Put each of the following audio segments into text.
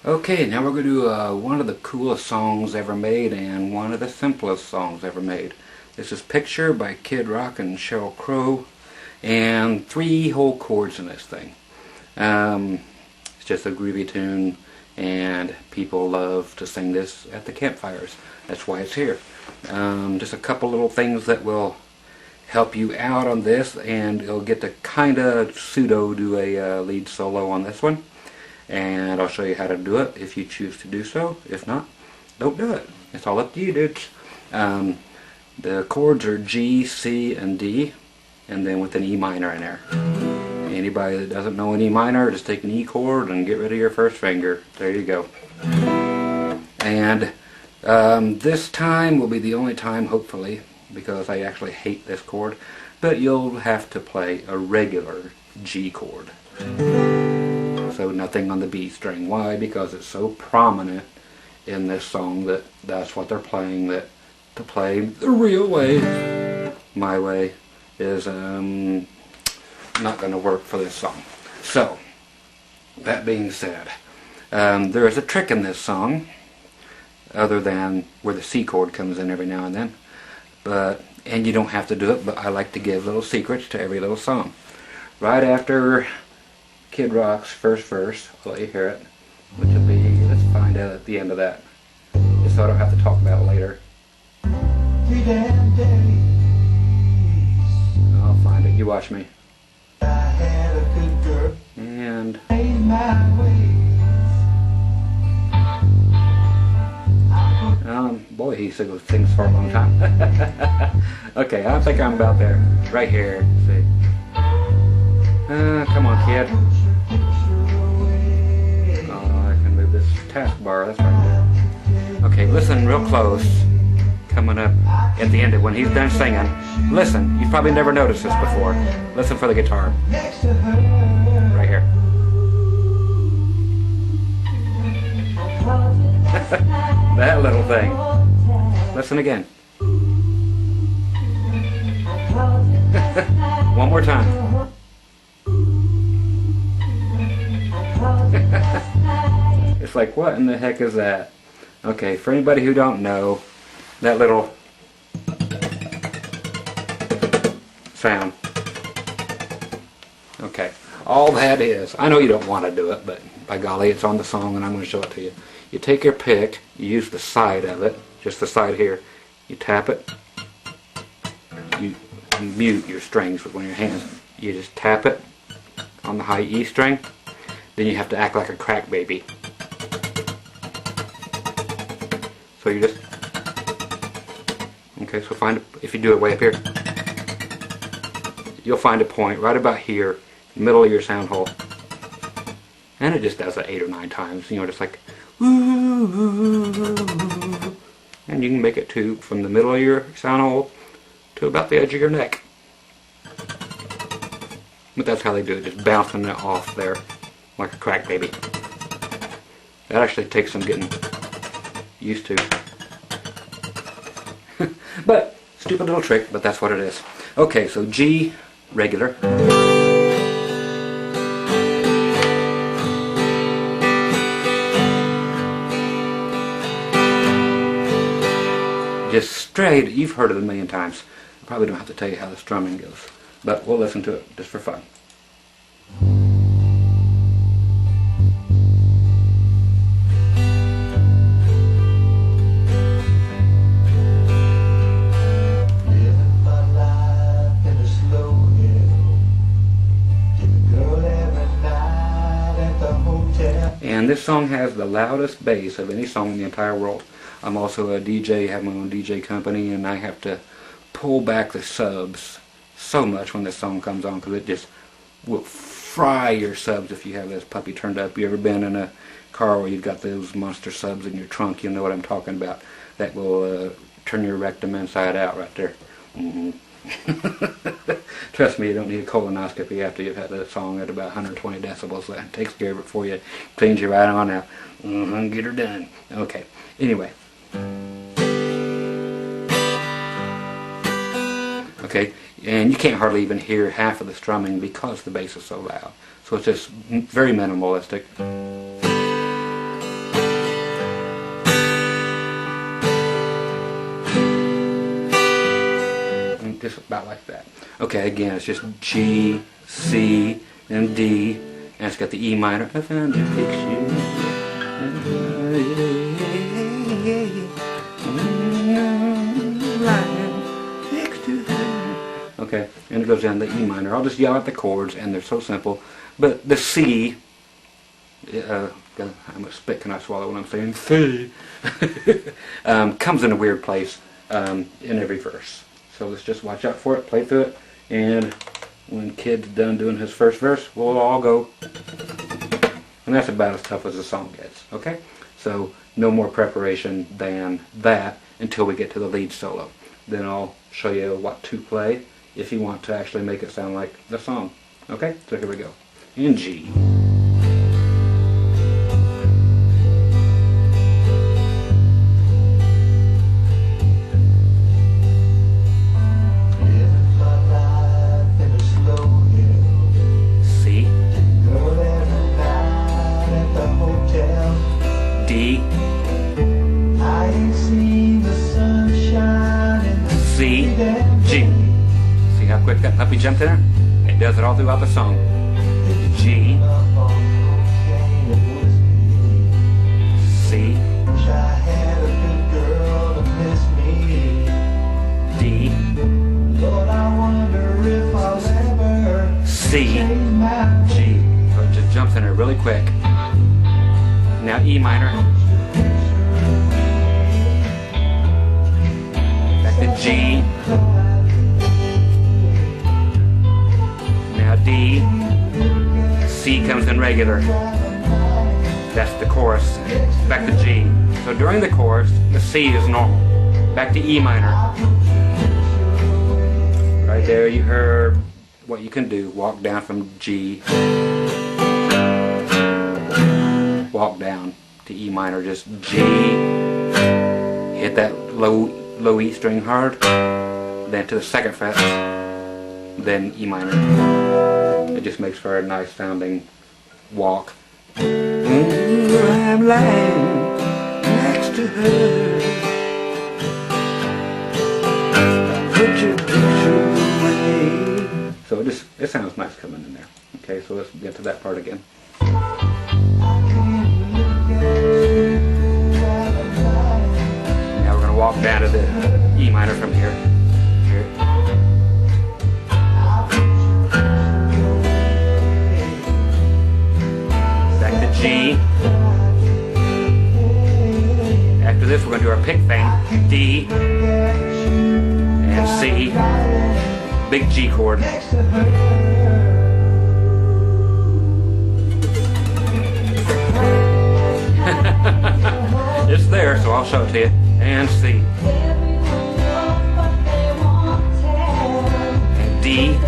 Okay, now we're going to do one of the coolest songs ever made and one of the simplest songs ever made. This is Picture by Kid Rock and Sheryl Crow, and 3 whole chords in this thing. It's just a groovy tune, and people love to sing this at the campfires. That's why it's here. Just a couple little things that will help you out on this, and you'll get to kind of pseudo do a lead solo on this one. And I'll show you how to do it if you choose to do so. If not, don't do it. It's all up to you, dudes. The chords are G, C, and D, and then with an E minor in there. Anybody that doesn't know an E minor, just take an E chord and get rid of your first finger. There you go. And this time will be the only time, hopefully, because I actually hate this chord, but you'll have to play a regular G chord. So nothing on the B string. Why? Because it's so prominent in this song that that's what they're playing, that to play the real way, my way, is not going to work for this song. So, that being said, there is a trick in this song, other than where the C chord comes in every now and then. And you don't have to do it, but I like to give little secrets to every little song. Right after Kid Rock's first verse, I'll let you hear it, which will be, let's find out at the end of that, just so I don't have to talk about it later. I'll find it, you watch me. And boy, he sings for a long time. Okay, I think I'm about there, right here, see. Come on, kid. I can move this taskbar, that's right. Okay, listen real close. Coming up at the end of when he's done singing. Listen, you've probably never noticed this before. Listen for the guitar. Right here. That little thing. Listen again. One more time. It's like, what in the heck is that? Okay, for anybody who don't know, that little sound. Okay, all that is, I know you don't want to do it, but by golly, it's on the song and I'm going to show it to you. You take your pick, you use the side of it, just the side here, you tap it, you mute your strings with one of your hands. You just tap it on the high E string, then you have to act like a crack baby. So you just, okay, so if you do it way up here, you'll find a point right about here, middle of your sound hole. And it just does it 8 or 9 times, just like, and you can make it from the middle of your sound hole to about the edge of your neck. But that's how they do it, just bouncing it off there like a crack baby. That actually takes some getting used to. But, stupid little trick, but that's what it is. Okay, so G, regular. Just straight, you've heard it a million times. I probably don't have to tell you how the strumming goes, but we'll listen to it just for fun. And this song has the loudest bass of any song in the entire world. I'm also a DJ, have my own DJ company, and I have to pull back the subs so much when this song comes on, because it just will fry your subs if you have this puppy turned up. You ever been in a car where you've got those monster subs in your trunk? You'll know what I'm talking about. That will turn your rectum inside out right there. Trust me, you don't need a colonoscopy after you've had that song at about 120 decibels. That takes care of it for you. Cleans you right on out. Get her done. Okay, anyway. Okay, and you can't hardly even hear half of the strumming because the bass is so loud. So it's just very minimalistic. just about like that. Okay, again, it's just G, C, and D, and it's got the E minor. I found a picture. Okay, and it goes down to E minor. I'll just yell out the chords, and they're so simple. But the C, I'm a spit, can I swallow when I'm saying C? Comes in a weird place in every verse. So let's just watch out for it, play through it, and when Kid's done doing his first verse, we'll all go. And that's about as tough as the song gets, okay? So no more preparation than that until we get to the lead solo. Then I'll show you what to play if you want to actually make it sound like the song. Okay, so here we go. In G. C. D. C. G. See how quick that puppy jumped in there? It does it all throughout the song. G. C. D. C. G. So it just jumps in there really quick. Now E minor. Back to G. Now D. C comes in regular. That's the chorus. Back to G. So during the chorus, the C is normal. Back to E minor. Right there you heard what you can do. Walk down from G. Walk down to E minor, just G. Hit that low E string hard. Then to the second fret. Then E minor. It just makes for a nice sounding walk. I'm lying next to her. Put your picture away. So it sounds nice coming in there. Okay, so let's get to that part again. Now we're going to walk down to the E minor from here. G. After this, we're going to do our pick thing. D and C. Big G chord. It's there, so I'll show it to you. And C. And D.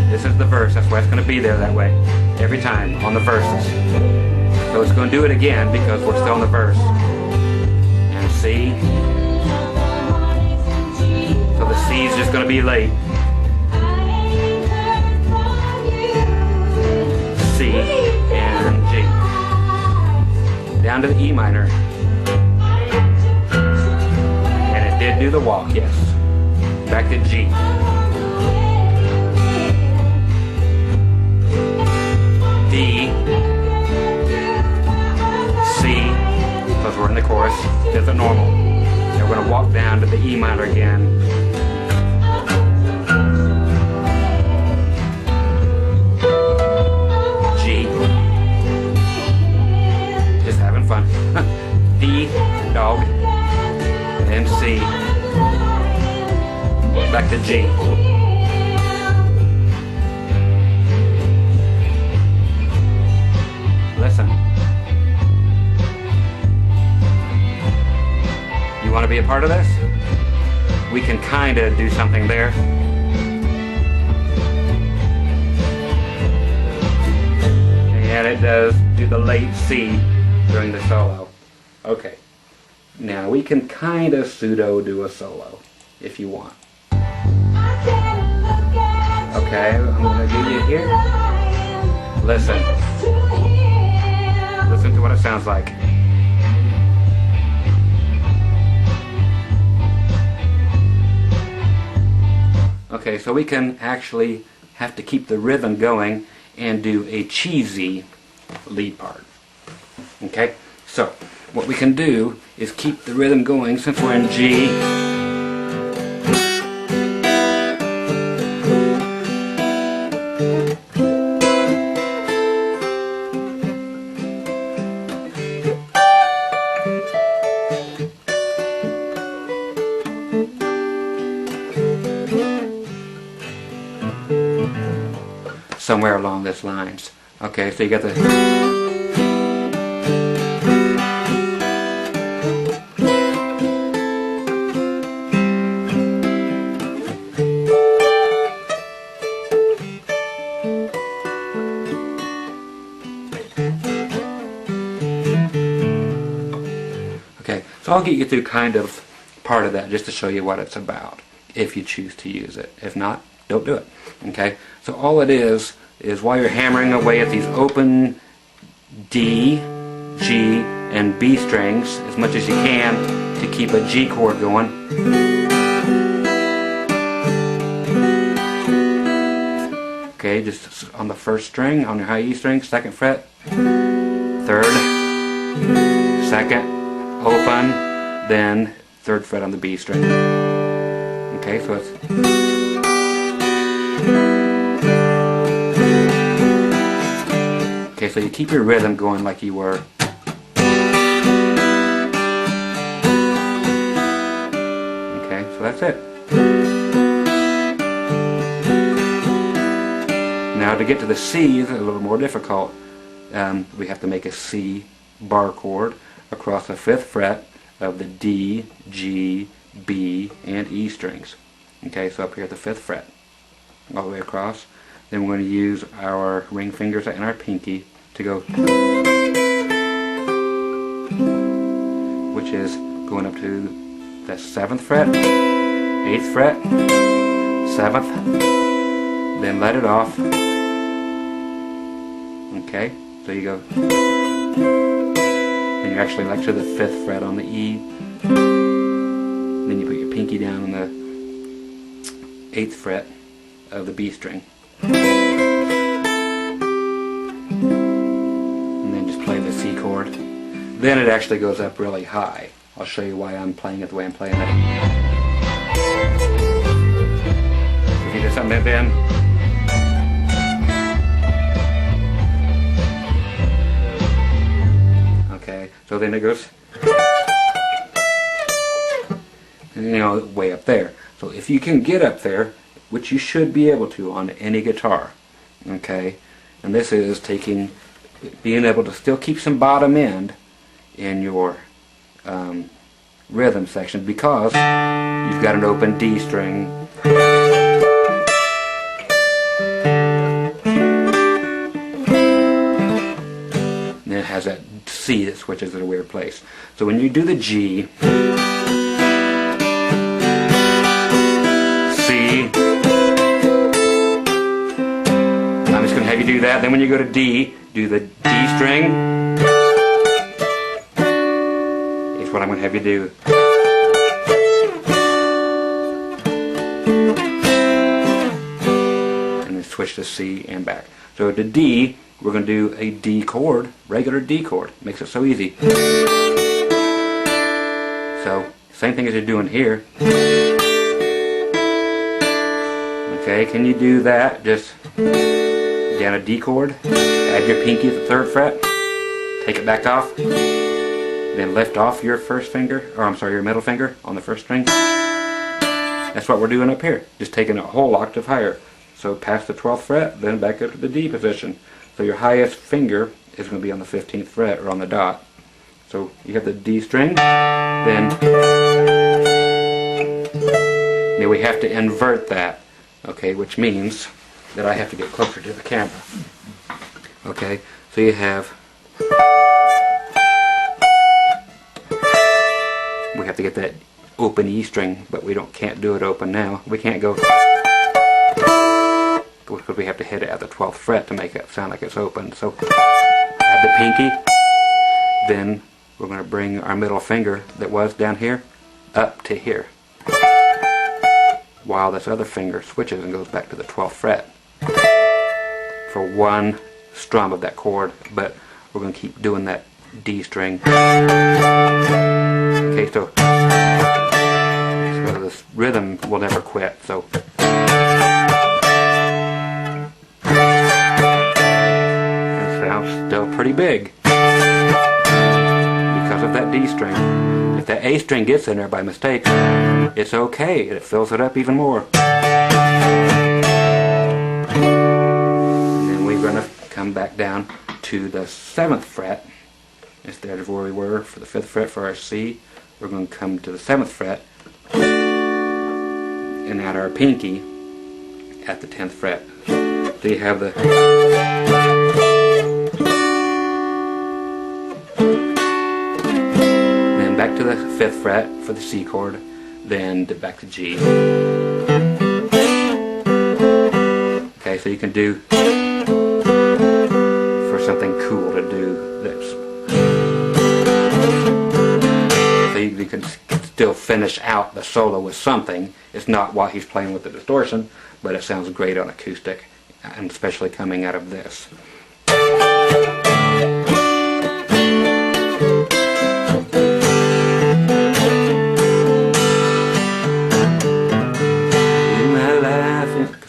This is the verse, that's why it's going to be there that way every time on the verses. So it's going to do it again because we're still in the verse. And C. So the C is just going to be late. C and G. Down to the E minor. And it did do the walk, yes. Back to G. D, C, because we're in the chorus, does it normal. Now we're going to walk down to the E minor again. G, just having fun. D, dog, and C, back to G. Listen. You want to be a part of this? We can kind of do something there. And it does do the late C during the solo. Okay. Now we can kind of pseudo do a solo if you want. Okay, I'm going to give you here. Listen. Listen to what it sounds like. Okay, so we can actually have to keep the rhythm going and do a cheesy lead part. Okay, so what we can do is keep the rhythm going since we're in G. Somewhere along these lines. Okay, so you got the... Okay, so I'll get you through kind of part of that just to show you what it's about, if you choose to use it. If not, don't do it. Okay, so all it is while you're hammering away at these open D, G, and B strings as much as you can to keep a G chord going. Okay, just on the first string, on your high E string, 2nd fret, 3rd, 2nd, open, then 3rd fret on the B string. Okay, so it's... Okay, so you keep your rhythm going like you were. Okay, so that's it. Now to get to the C is a little more difficult. We have to make a C bar chord across the 5th fret of the D, G, B, and E strings. Okay, so up here at the 5th fret, all the way across. Then we're going to use our ring fingers and our pinky to go, which is going up to the 7th fret, 8th fret, 7th, then let it off. Okay, so you go, and you're actually like to the 5th fret on the E. Then you put your pinky down on the 8th fret of the B string. And then just play the C chord. Then it actually goes up really high. I'll show you why I'm playing it the way I'm playing it. If you do something then. Okay, so then it goes, and, you know, way up there. So if you can get up there, which you should be able to on any guitar, okay, and this is being able to still keep some bottom end in your rhythm section because you've got an open D string. And it has that C that switches at a weird place. So when you do the G, C, I'm just going to have you do that. Then when you go to D, do the D string. Is what I'm going to have you do. And then switch to C and back. So to D, we're going to do a D chord, regular D chord. Makes it so easy. So, same thing as you're doing here. Okay, can you do that? Just down a D chord, add your pinky at the 3rd fret, take it back off, then lift off your first finger, or I'm sorry, your middle finger on the 1st string. That's what we're doing up here, just taking a whole octave higher. So past the 12th fret, then back up to the D position. So your highest finger is going to be on the 15th fret, or on the dot. So you have the D string, then we have to invert that, okay, which means that I have to get closer to the camera. Okay, so you have, we have to get that open E string, but we can't do it open now. We can't go, because we have to hit it at the 12th fret to make it sound like it's open. So add the pinky, then we're going to bring our middle finger that was down here up to here. while this other finger switches and goes back to the 12th fret for one strum of that chord, but we're going to keep doing that D string. Okay, so this rhythm will never quit, so it sounds still pretty big because of that D string. If that A string gets in there by mistake, it's okay, it fills it up even more. And then we're going to come back down to the 7th fret. Instead of where we were for the 5th fret for our C, we're going to come to the 7th fret and add our pinky at the 10th fret. So you have the then back to the 5th fret for the C chord, then back to G. Okay, so you can do for something cool to do this. So you can still finish out the solo with something. It's not what he's playing with the distortion, but it sounds great on acoustic, and especially coming out of this.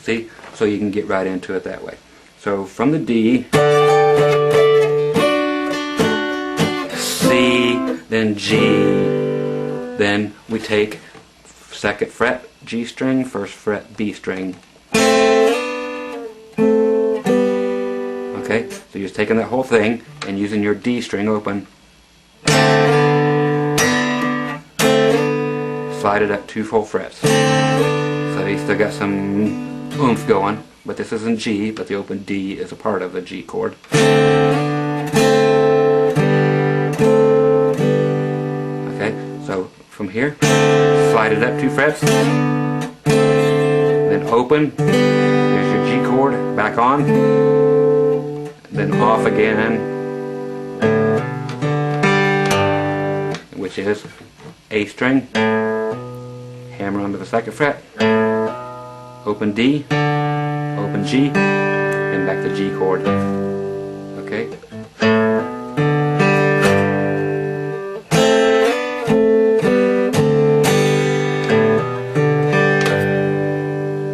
See, so you can get right into it that way. So from the D, C, then G, then we take 2nd fret G string, 1st fret B string. Okay, so you're just taking that whole thing and using your D string open, slide it up 2 full frets. So you still got some oomph going, but this isn't G, but the open D is a part of the G chord. Okay, so from here, slide it up 2 frets, then open, here's your G chord, back on, then off again, which is A string, hammer onto the 2nd fret, open D, open G, and back to G chord. Okay?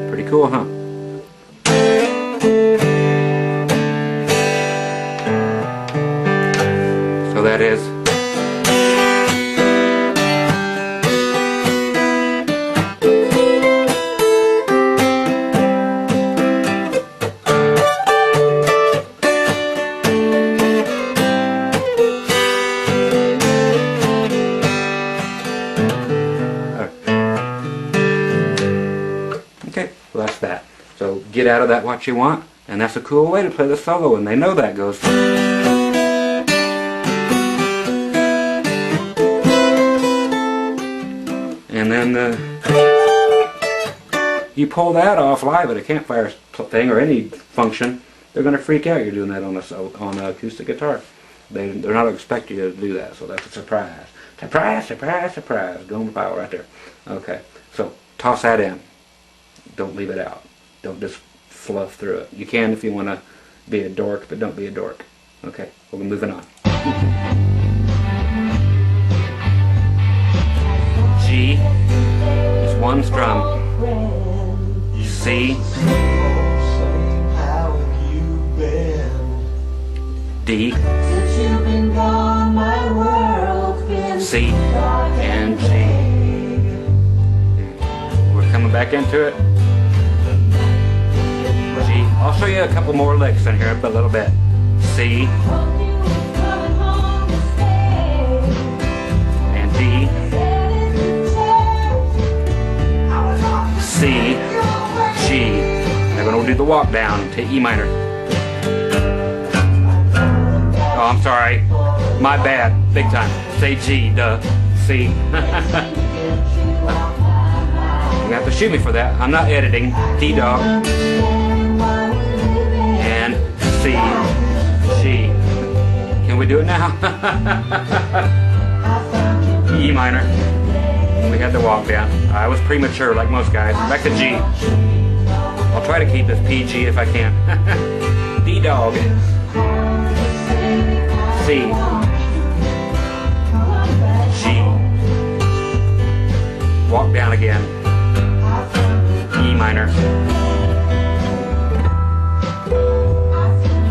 Pretty cool, huh? So that is okay, well that's that. So get out of that what you want, and that's a cool way to play the solo, and they know that goes. And then you pull that off live at a campfire thing or any function, they're going to freak out you're doing that on an acoustic guitar. They're not going to expect you to do that, so that's a surprise. Surprise, surprise, surprise. Golden pile right there. Okay, so toss that in. Don't leave it out. Don't just fluff through it. You can if you want to be a dork, but don't be a dork. Okay, we're moving on. G is 1 strum. C, D, C, and G. We're coming back into it. G. I'll show you a couple more licks in here, but a little bit. C, and D, C, G. Now we're going to do the walk down to E minor. Oh, I'm sorry. My bad. Big time. Say G, duh. C. You're going to have to shoot me for that. I'm not editing. D-dog. And C, G. Can we do it now? E minor. We had the walk down. I was premature like most guys. Back to G. I'll try to keep this PG if I can. D dog. C. G. Walk down again. E minor.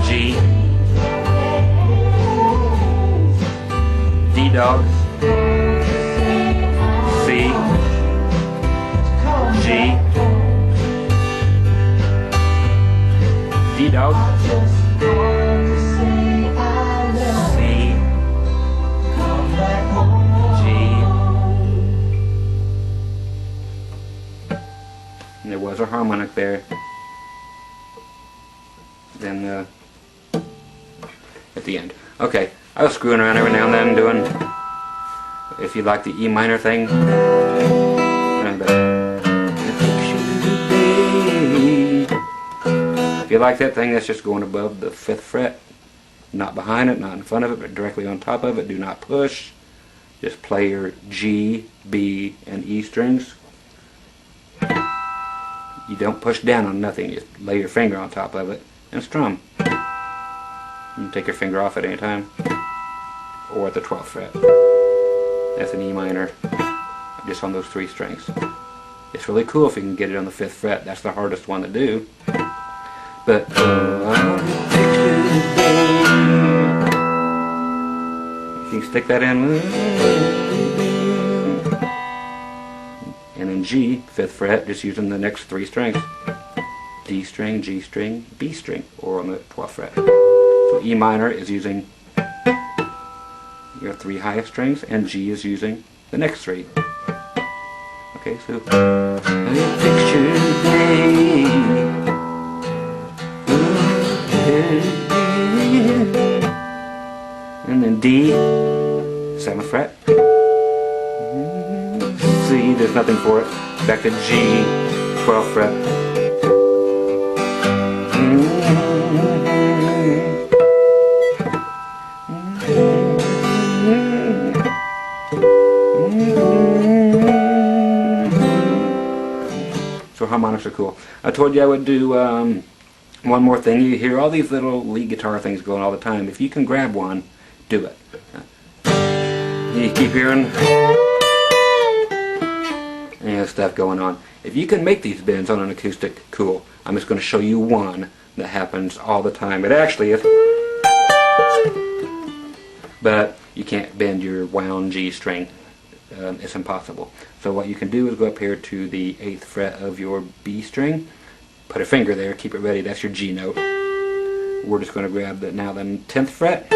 G. D dog. C. G. D dog. C. G. And there was a harmonic there. Then at the end. Okay, I was screwing around every now and then doing, if you like the E minor thing. If you like that thing, that's just going above the 5th fret. Not behind it, not in front of it, but directly on top of it. Do not push. Just play your G, B, and E strings. You don't push down on nothing. Just lay your finger on top of it and strum. You can take your finger off at any time. Or at the 12th fret. That's an E minor. Just on those 3 strings. It's really cool if you can get it on the 5th fret. That's the hardest one to do. But you can stick that in, and then G, 5th fret, just using the next 3 strings. D string, G string, B string, or on the 12th fret. So E minor is using your 3 highest strings, and G is using the next 3. Okay, so picture day. And then D, 7th fret. C, there's nothing for it. Back to G, 12th fret. So harmonics are cool. I told you I would do one more thing. You hear all these little lead guitar things going all the time. If you can grab one, do it. You keep hearing stuff going on. If you can make these bends on an acoustic, cool. I'm just going to show you one that happens all the time. It actually is, but you can't bend your wound G string. It's impossible. So what you can do is go up here to the 8th fret of your B string. Put a finger there, keep it ready, that's your G note. We're just going to grab the 10th fret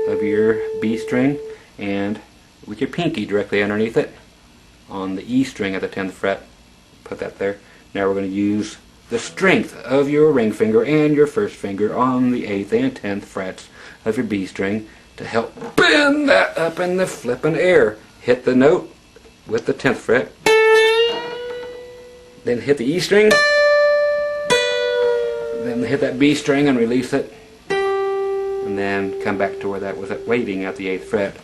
of your B string, and with your pinky directly underneath it, on the E string at the 10th fret, put that there. Now we're going to use the strength of your ring finger and your first finger on the 8th and 10th frets of your B string to help bend that up in the flippin' air. Hit the note with the 10th fret, then hit the E string, then hit that B string and release it, and then come back to where that was waiting at the 8th fret.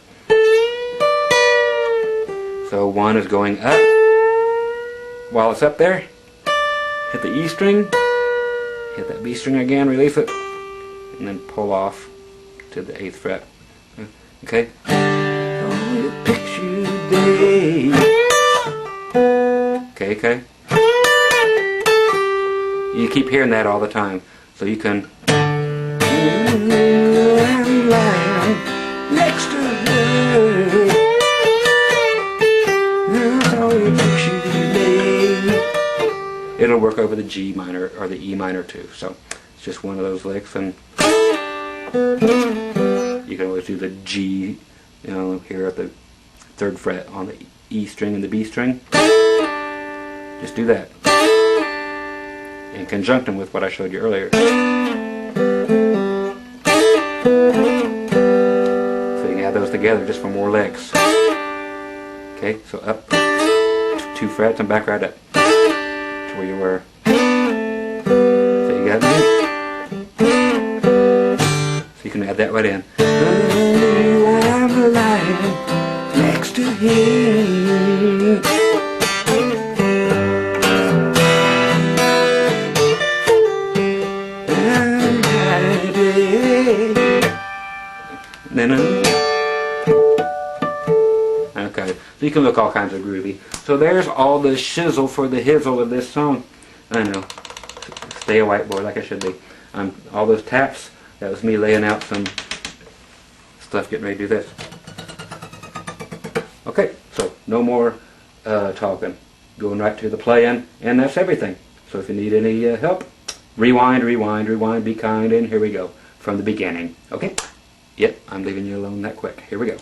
So 1 is going up. While it's up there, hit the E string, hit that B string again, release it, and then pull off to the 8th fret. Okay? Oh, picture day. Okay? You keep hearing that all the time. So you can next to her. It'll work over the G minor or the E minor too. So it's just one of those licks, and you can always do the G, here at the 3rd fret on the E string and the B string. Just do that in conjunction with what I showed you earlier. So you can add those together just for more licks. Okay, so up 2 frets and back right up to where you were. So you got me. So you can add that right in. I'm alive next to him. you can look all kinds of groovy. So there's all the shizzle for the hizzle of this song. I know, stay a white boy like I should be. All those taps, that was me laying out some stuff, getting ready to do this. Okay, so no more talking. Going right to the playing, and that's everything. So if you need any help, rewind, rewind, rewind, be kind, and here we go. From the beginning. Okay? Yep, I'm leaving you alone that quick. Here we go.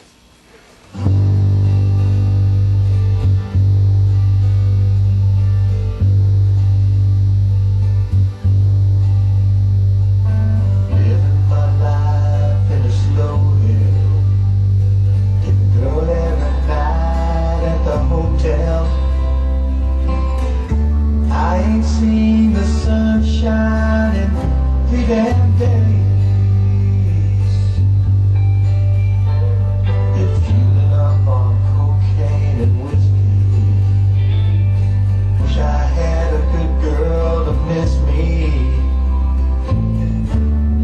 Seen the sun shining 3 damn days. Been fueling up on cocaine and whiskey. Wish I had a good girl to miss me.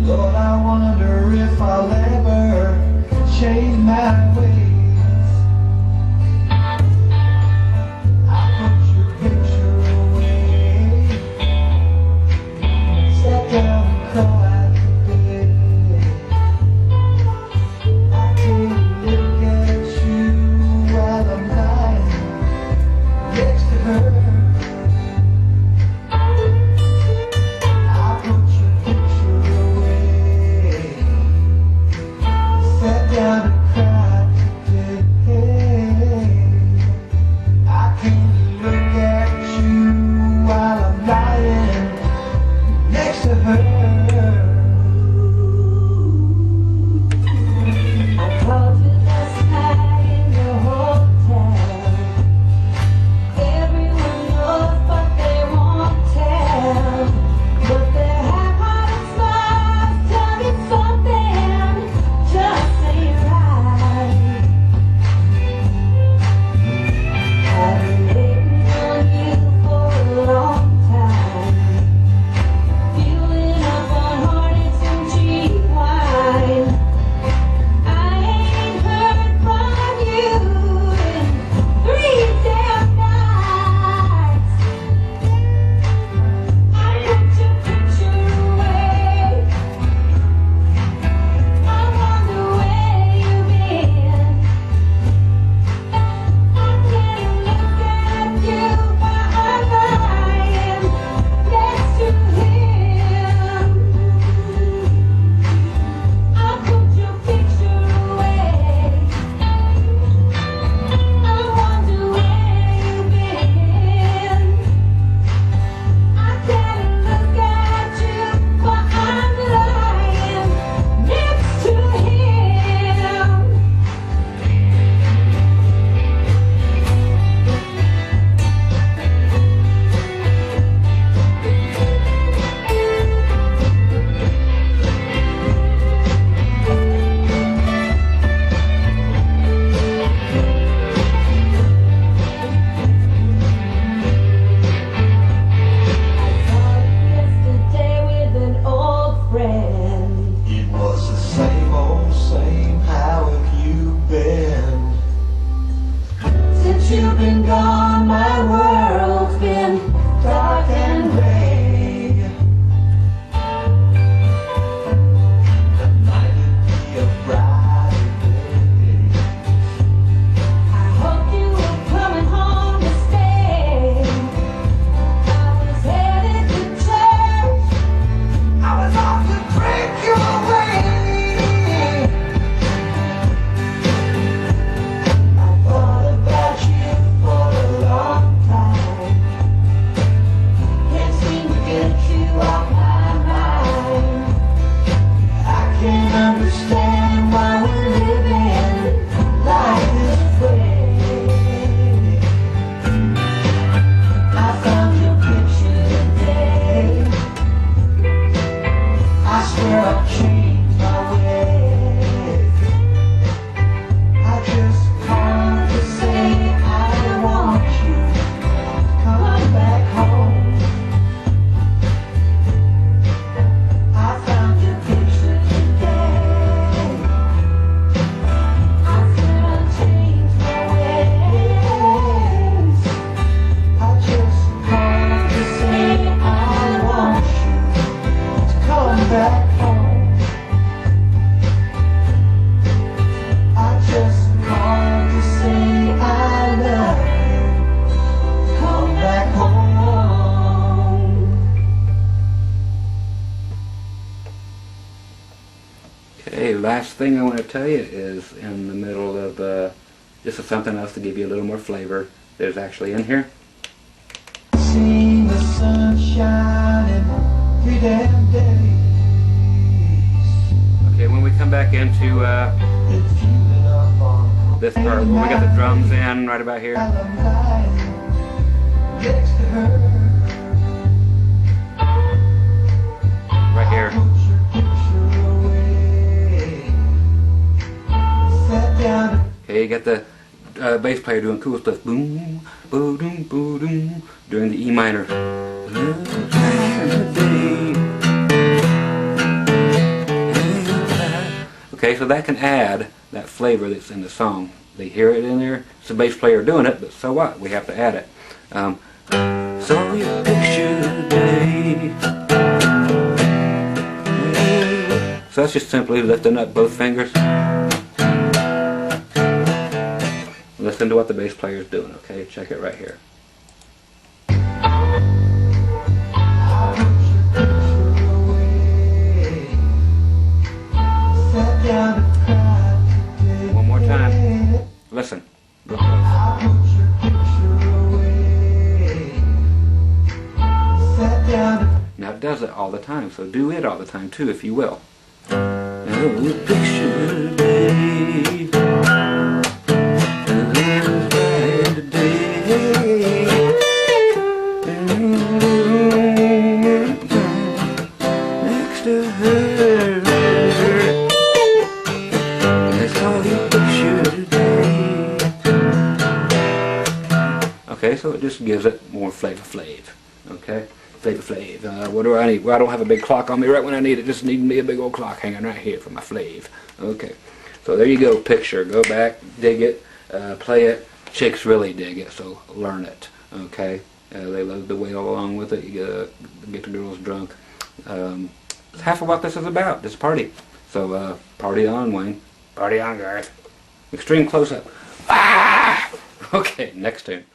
Lord, I wonder if I'll ever change my ways. You've been gone, my world's been dark and gray. The night would be a brighter day. I hope you were coming home to stay. I was headed to church. I was off to break your way. I thought about you for a last thing I want to tell you is in the middle of this is something else to give you a little more flavor. There's actually in here. Seen the sun shining 3 damn days. Okay, when we come back into It's fueling up on this part where we got the drums in right about here. I'm lying next to her. Right here. Put your picture away. Sat down. Okay, you got the bass player doing cool stuff. Boom, boom, boom, doing the E minor. Okay, so that can add that flavor that's in the song. They hear it in there. It's the bass player doing it, but so what? We have to add it. Saw your picture today. So that's just simply lifting up both fingers. Listen to what the bass player is doing, okay? Check it right here. One more time. Listen. Now it does it all the time, so do it all the time too, if you will. Oh, picture today. Next to her. That's all you picture today. Okay, so it just gives it more flav. Okay? Flav. What do I need? Well, I don't have a big clock on me right when I need it. Just need me a big old clock hanging right here for my flav. Okay. So there you go, picture. Go back, dig it, play it. Chicks really dig it, so learn it. Okay? They love to wail along with it. You get the girls drunk. It's half of what this is about, this party. So party on, Wayne. Party on, Garth. Extreme close-up. Ah! Okay, next tune.